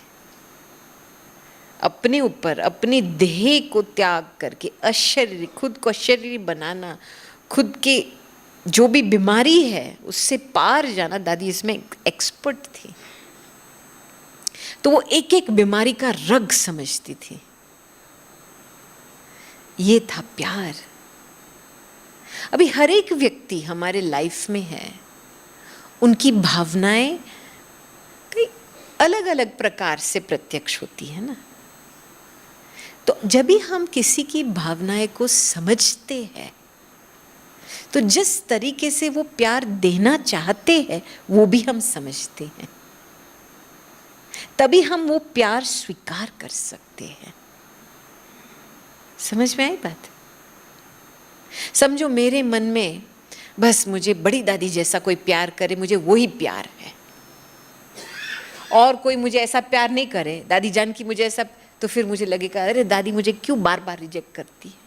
अपने ऊपर अपनी देह को त्याग करके अशरीरी, खुद को अशरीरी बनाना, खुद के जो भी बीमारी है उससे पार जाना, दादी इसमें एक्सपर्ट थी। तो वो एक एक बीमारी का रग समझती थी। ये था प्यार। अभी हर एक व्यक्ति हमारे लाइफ में है उनकी भावनाएं कई अलग अलग प्रकार से प्रत्यक्ष होती है ना। तो जब भी हम किसी की भावनाएं को समझते हैं तो जिस तरीके से वो प्यार देना चाहते हैं वो भी हम समझते हैं, तभी हम वो प्यार स्वीकार कर सकते हैं। समझ में आई बात? समझो मेरे मन में बस मुझे बड़ी दादी जैसा कोई प्यार करे, मुझे वही प्यार है, और कोई मुझे ऐसा प्यार नहीं करे दादी जान की मुझे ऐसा, तो फिर मुझे लगेगा अरे दादी मुझे क्यों बार बार रिजेक्ट करती है।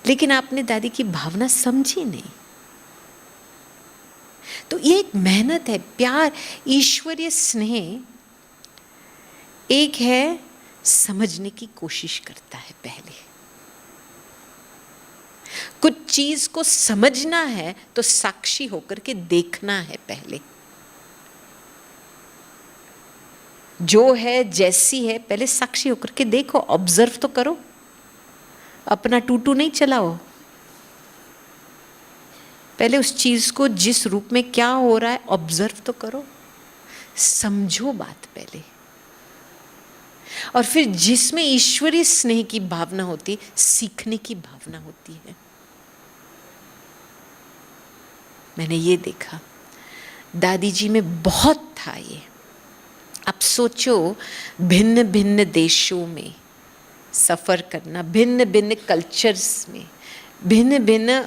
लेकिन आपने दादी की भावना समझी नहीं। तो ये एक मेहनत है। प्यार, ईश्वरीय स्नेह एक है समझने की कोशिश करता है। पहले कुछ चीज को समझना है तो साक्षी होकर के देखना है। पहले जो है जैसी है पहले साक्षी होकर के देखो, ऑब्जर्व तो करो, अपना टूटू नहीं चलाओ। पहले उस चीज को जिस रूप में क्या हो रहा है ऑब्जर्व तो करो, समझो बात पहले, और फिर जिसमें ईश्वरीय स्नेह की भावना होती, सीखने की भावना होती है। मैंने ये देखा दादी जी में बहुत था ये। अब सोचो भिन्न भिन्न देशों में सफ़र करना, भिन्न भिन्न कल्चर्स में, भिन्न भिन्न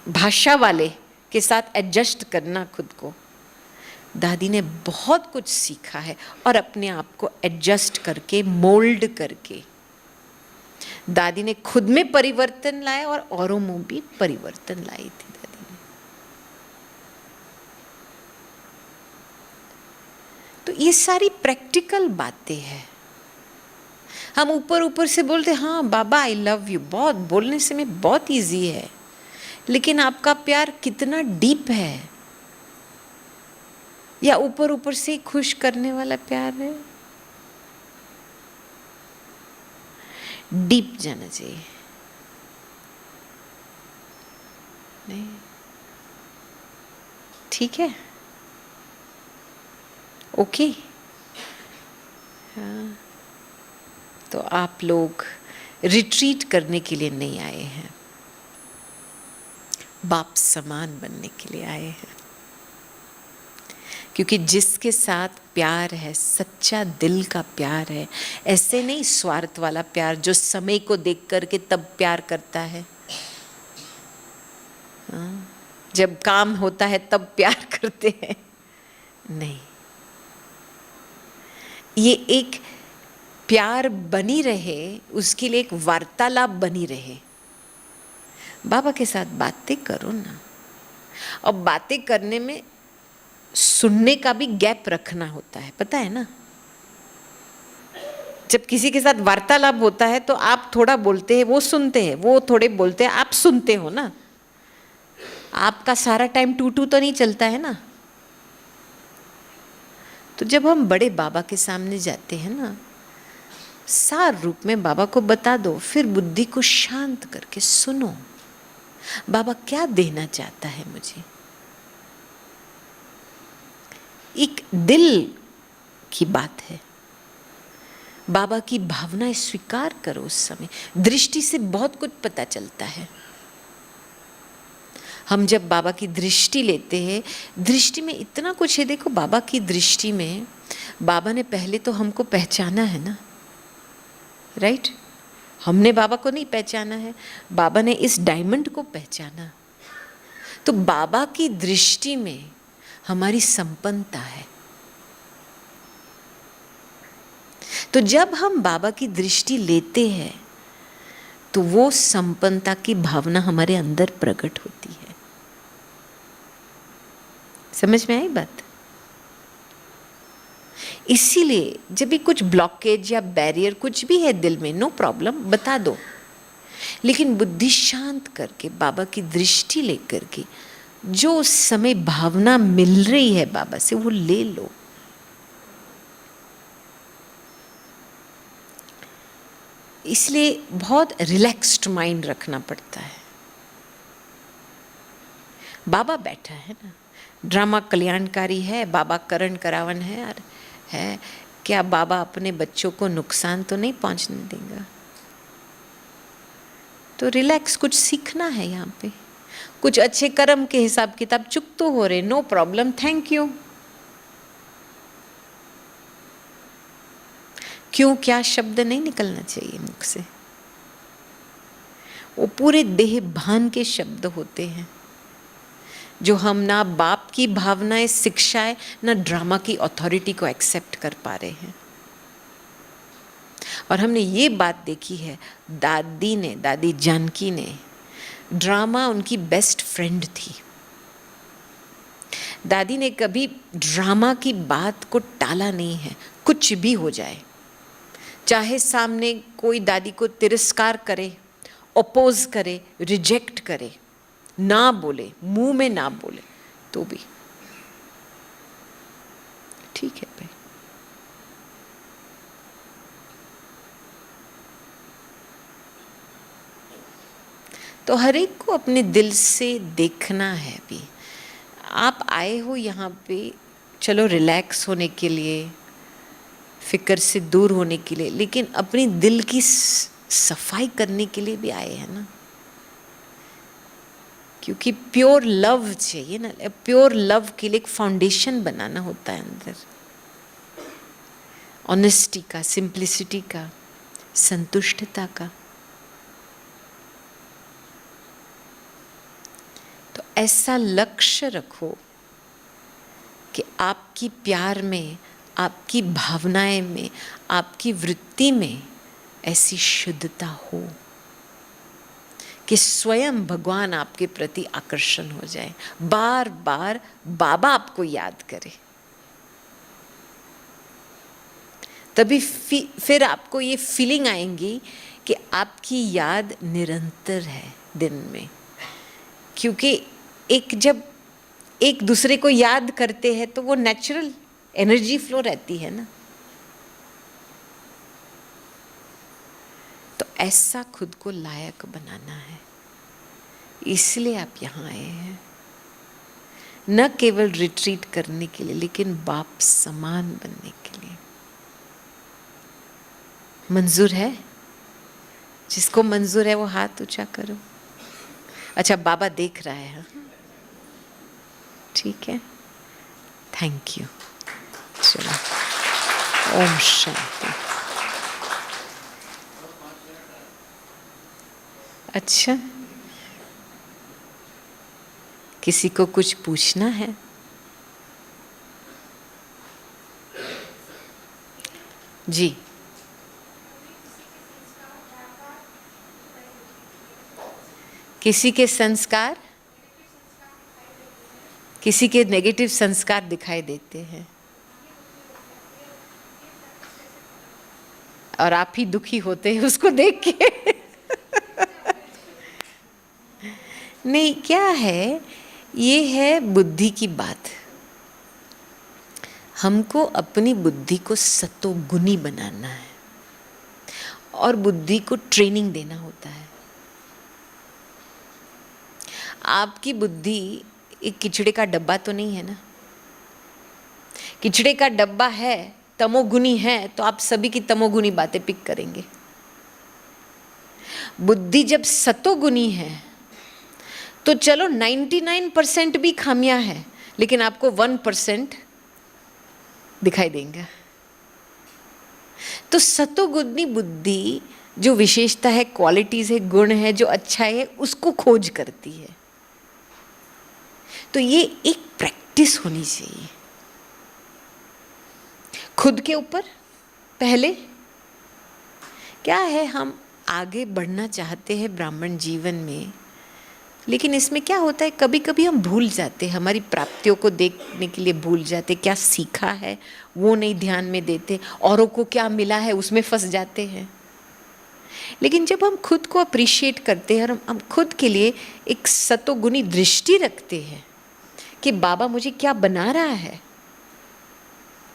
भाषा वाले के साथ एडजस्ट करना खुद को। दादी ने बहुत कुछ सीखा है और अपने आप को एडजस्ट करके, मोल्ड करके दादी ने खुद में परिवर्तन लाया और औरों में भी परिवर्तन लाई थी दादी ने। तो ये सारी प्रैक्टिकल बातें हैं। हम ऊपर ऊपर से बोलते हाँ बाबा आई लव यू, बहुत बोलने से में बहुत इजी है, लेकिन आपका प्यार कितना डीप है? या ऊपर ऊपर से खुश करने वाला प्यार है? डीप जाना चाहिए। नहीं, ठीक है, ओके। हाँ, तो आप लोग रिट्रीट करने के लिए नहीं आए हैं, बाप समान बनने के लिए आए हैं। क्योंकि जिसके साथ प्यार है, सच्चा दिल का प्यार है, ऐसे नहीं स्वार्थ वाला प्यार जो समय को देख करके तब प्यार करता है। हाँ, जब काम होता है तब प्यार करते हैं, नहीं। ये एक प्यार बनी रहे, उसके लिए एक वार्तालाप बनी रहे। बाबा के साथ बातें करो ना, और बातें करने में सुनने का भी गैप रखना होता है, पता है ना। जब किसी के साथ वार्तालाप होता है तो आप थोड़ा बोलते हैं, वो सुनते हैं, वो थोड़े बोलते हैं, आप सुनते हो ना। आपका सारा टाइम टू तो नहीं चलता है ना। तो जब हम बड़े बाबा के सामने जाते हैं ना, सार रूप में बाबा को बता दो, फिर बुद्धि को शांत करके सुनो बाबा क्या देना चाहता है मुझे। एक दिल की बात है, बाबा की भावनाएं स्वीकार करो। उस समय दृष्टि से बहुत कुछ पता चलता है। हम जब बाबा की दृष्टि लेते हैं, दृष्टि में इतना कुछ है। देखो बाबा की दृष्टि में बाबा ने पहले तो हमको पहचाना है ना, राइट। हमने बाबा को नहीं पहचाना है, बाबा ने इस डायमंड को पहचाना। तो बाबा की दृष्टि में हमारी संपन्नता है। तो जब हम बाबा की दृष्टि लेते हैं तो वो संपन्नता की भावना हमारे अंदर प्रकट होती है। समझ में आई बात? इसीलिए जब भी कुछ ब्लॉकेज या बैरियर कुछ भी है दिल में, नो प्रॉब्लम, बता दो, लेकिन बुद्धि शांत करके बाबा की दृष्टि लेकर के जो उस समय भावना मिल रही है बाबा से वो ले लो। इसलिए बहुत रिलैक्स्ड माइंड रखना पड़ता है। बाबा बैठा है ना, ड्रामा कल्याणकारी है, बाबा करण करावन है और है, क्या बाबा अपने बच्चों को नुकसान तो नहीं पहुंचने देगा? तो रिलैक्स, कुछ सीखना है यहाँ पे, कुछ अच्छे कर्म के हिसाब किताब चुक तो हो रहे, नो प्रॉब्लम, थैंक यू। क्यों, क्या शब्द नहीं निकलना चाहिए मुख से, वो पूरे देह भान के शब्द होते हैं जो हम ना बाप की भावनाएं, शिक्षाएं, ना ड्रामा की अथॉरिटी को एक्सेप्ट कर पा रहे हैं। और हमने ये बात देखी है, दादी जानकी ने, ड्रामा उनकी बेस्ट फ्रेंड थी। दादी ने कभी ड्रामा की बात को टाला नहीं है, कुछ भी हो जाए, चाहे सामने कोई दादी को तिरस्कार करे, अपोज करे, रिजेक्ट करे, ना बोले, मुंह में ना बोले, तो भी ठीक है भाई। तो हर एक को अपने दिल से देखना है भी। आप आए हो यहाँ पे चलो रिलैक्स होने के लिए, फिक्र से दूर होने के लिए, लेकिन अपनी दिल की सफाई करने के लिए भी आए हैं ना, क्योंकि प्योर लव चाहिए ना। प्योर लव के लिए एक फाउंडेशन बनाना होता है अंदर, ऑनेस्टी का, सिंप्लिसिटी का, संतुष्टता का। तो ऐसा लक्ष्य रखो कि आपकी प्यार में, आपकी भावनाएं में, आपकी वृत्ति में ऐसी शुद्धता हो कि स्वयं भगवान आपके प्रति आकर्षण हो जाए, बार बार बाबा आपको याद करे। तभी फिर आपको ये फीलिंग आएंगी कि आपकी याद निरंतर है दिन में, क्योंकि जब एक दूसरे को याद करते हैं तो वो नेचुरल एनर्जी फ्लो रहती है ना। तो ऐसा खुद को लायक बनाना है, इसलिए आप यहाँ आए हैं, न केवल रिट्रीट करने के लिए, लेकिन बाप समान बनने के लिए। मंजूर है? जिसको मंजूर है वो हाथ ऊंचा करो। अच्छा, बाबा देख रहा है, हाँ? ठीक है, थैंक यू। चलो, ओम शांति। अच्छा, किसी को कुछ पूछना है? जी, किसी के संस्कार, किसी के नेगेटिव संस्कार दिखाई देते हैं और आप ही दुखी होते हैं उसको देख के। नहीं, क्या है, ये है बुद्धि की बात। हमको अपनी बुद्धि को सतोगुनी बनाना है और बुद्धि को ट्रेनिंग देना होता है। आपकी बुद्धि एक किचड़े का डब्बा तो नहीं है ना। किचड़े का डब्बा है, तमोगुनी है, तो आप सभी की तमोगुनी बातें पिक करेंगे। बुद्धि जब सतोगुनी है तो चलो 99% भी खामियां है, लेकिन आपको 1% दिखाई देंगे। तो सतोगुनी बुद्धि जो विशेषता है, क्वालिटीज है, गुण है, जो अच्छा है, उसको खोज करती है। तो ये एक प्रैक्टिस होनी चाहिए खुद के ऊपर। पहले क्या है, हम आगे बढ़ना चाहते हैं ब्राह्मण जीवन में, लेकिन इसमें क्या होता है, कभी कभी हम भूल जाते हैं, हमारी प्राप्तियों को देखने के लिए भूल जाते, क्या सीखा है वो नहीं ध्यान में देते, औरों को क्या मिला है उसमें फंस जाते हैं। लेकिन जब हम खुद को अप्रिशिएट करते हैं और हम खुद के लिए एक सतोगुनी दृष्टि रखते हैं कि बाबा मुझे क्या बना रहा है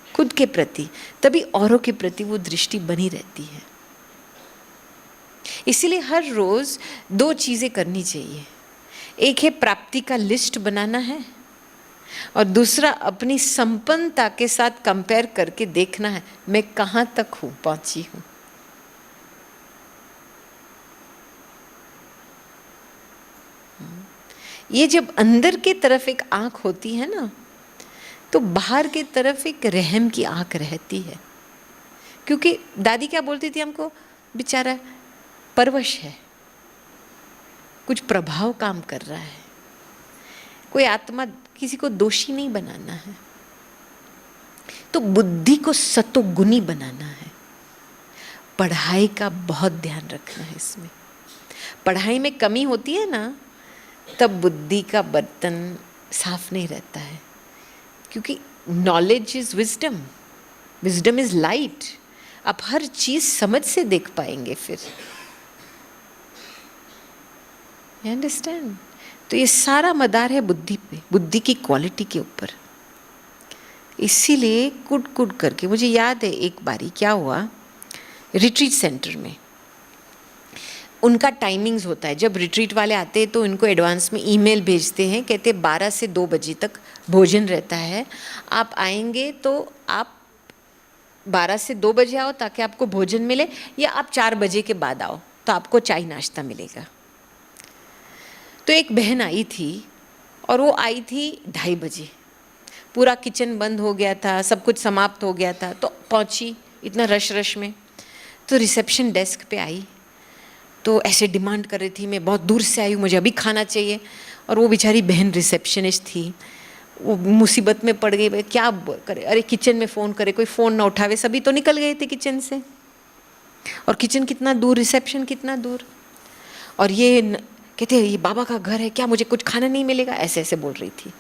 खुद के प्रति, तभी औरों के प्रति वो दृष्टि बनी रहती है। इसीलिए हर रोज 2 चीजें करनी चाहिए। एक है प्राप्ति का लिस्ट बनाना है, और दूसरा अपनी संपन्नता के साथ कंपेयर करके देखना है मैं कहाँ तक हूँ पहुँची हूँ। ये जब अंदर की तरफ एक आँख होती है ना, तो बाहर की तरफ एक रहम की आँख रहती है। क्योंकि दादी क्या बोलती थी हमको, बेचारा परवश है, कुछ प्रभाव काम कर रहा है, कोई आत्मा, किसी को दोषी नहीं बनाना है, तो बुद्धि को सतोगुनी बनाना है। पढ़ाई का बहुत ध्यान रखना है इसमें। पढ़ाई में कमी होती है ना, तब बुद्धि का बर्तन साफ नहीं रहता है, क्योंकि knowledge is wisdom, wisdom is light. आप हर चीज समझ से देख पाएंगे फिर। You understand? तो ये सारा मदार है बुद्धि पे, बुद्धि की क्वालिटी के ऊपर। इसीलिए कुट कुट करके, मुझे याद है एक बारी क्या हुआ, रिट्रीट सेंटर में उनका टाइमिंग्स होता है। जब रिट्रीट वाले आते हैं तो इनको एडवांस में ईमेल भेजते हैं, कहते 12 से 2 बजे तक भोजन रहता है, आप आएंगे तो आप 12 से 2 बजे आओ ताकि आपको भोजन मिले, या आप 4 बजे के बाद आओ तो आपको चाय नाश्ता मिलेगा। तो एक बहन आई थी और वो आई थी 2:30 बजे, पूरा किचन बंद हो गया था, सब कुछ समाप्त हो गया था, तो पहुंची इतना रश रश में। तो रिसेप्शन डेस्क पे आई तो ऐसे डिमांड कर रही थी, मैं बहुत दूर से आई हूँ, मुझे अभी खाना चाहिए। और वो बेचारी बहन रिसेप्शनिस्ट थी, वो मुसीबत में पड़ गई, क्या करे, अरे किचन में फ़ोन करे, कोई फ़ोन ना उठावे, सभी तो निकल गए थे किचन से, और किचन कितना दूर, रिसेप्शन कितना दूर, और ये कहते ये बाबा का घर है, क्या मुझे कुछ खाना नहीं मिलेगा, ऐसे ऐसे बोल रही थी।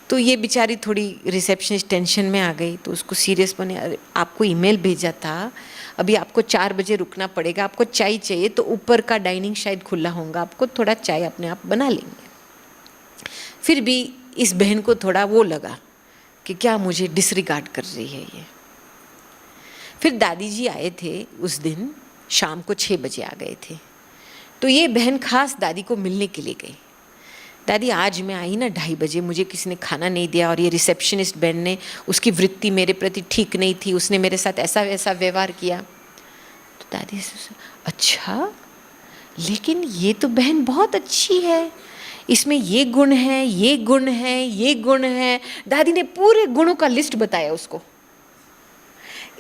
तो ये बेचारी थोड़ी रिसेप्शनिस्ट टेंशन में आ गई, तो उसको सीरियस बने, अरे आपको ईमेल भेजा था, अभी आपको 4 बजे रुकना पड़ेगा, आपको चाय चाहिए तो ऊपर का डाइनिंग शायद खुला होगा, आपको थोड़ा चाय अपने आप बना लेंगे। फिर भी इस बहन को थोड़ा वो लगा कि क्या मुझे डिसरिगार्ड कर रही है ये। फिर दादी जी आए थे उस दिन, शाम को 6 बजे आ गए थे। तो ये बहन खास दादी को मिलने के लिए गई, दादी आज मैं आई ना 2:30 बजे, मुझे किसी ने खाना नहीं दिया, और ये रिसेप्शनिस्ट बहन ने, उसकी वृत्ति मेरे प्रति ठीक नहीं थी, उसने मेरे साथ ऐसा वैसा व्यवहार किया। तो दादी से, अच्छा लेकिन ये तो बहन बहुत अच्छी है, इसमें ये गुण है, ये गुण है, ये गुण है। दादी ने पूरे गुणों का लिस्ट बताया उसको।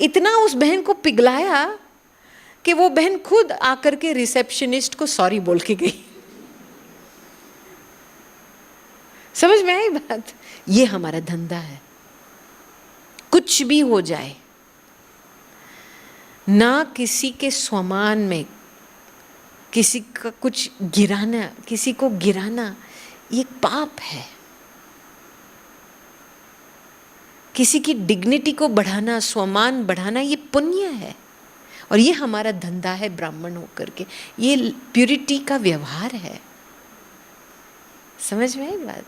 इतना उस बहन को पिघलाया कि वो बहन खुद आकर के रिसेप्शनिस्ट को सॉरी बोल के गई। समझ में आई बात? ये हमारा धंधा है। कुछ भी हो जाए ना, किसी के स्वमान में किसी का कुछ गिराना, किसी को गिराना ये पाप है। किसी की डिग्निटी को बढ़ाना, स्वमान बढ़ाना ये पुण्य है। और ये हमारा धंधा है ब्राह्मण होकर के, ये प्यूरिटी का व्यवहार है। समझ में आई बात?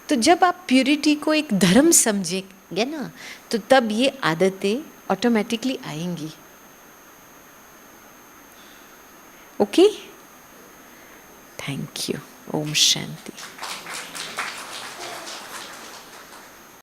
तो जब आप प्यूरिटी को एक धर्म समझेंगे ना, तो तब ये आदतें ऑटोमेटिकली आएंगी। Okay, thank you. ओम शांति।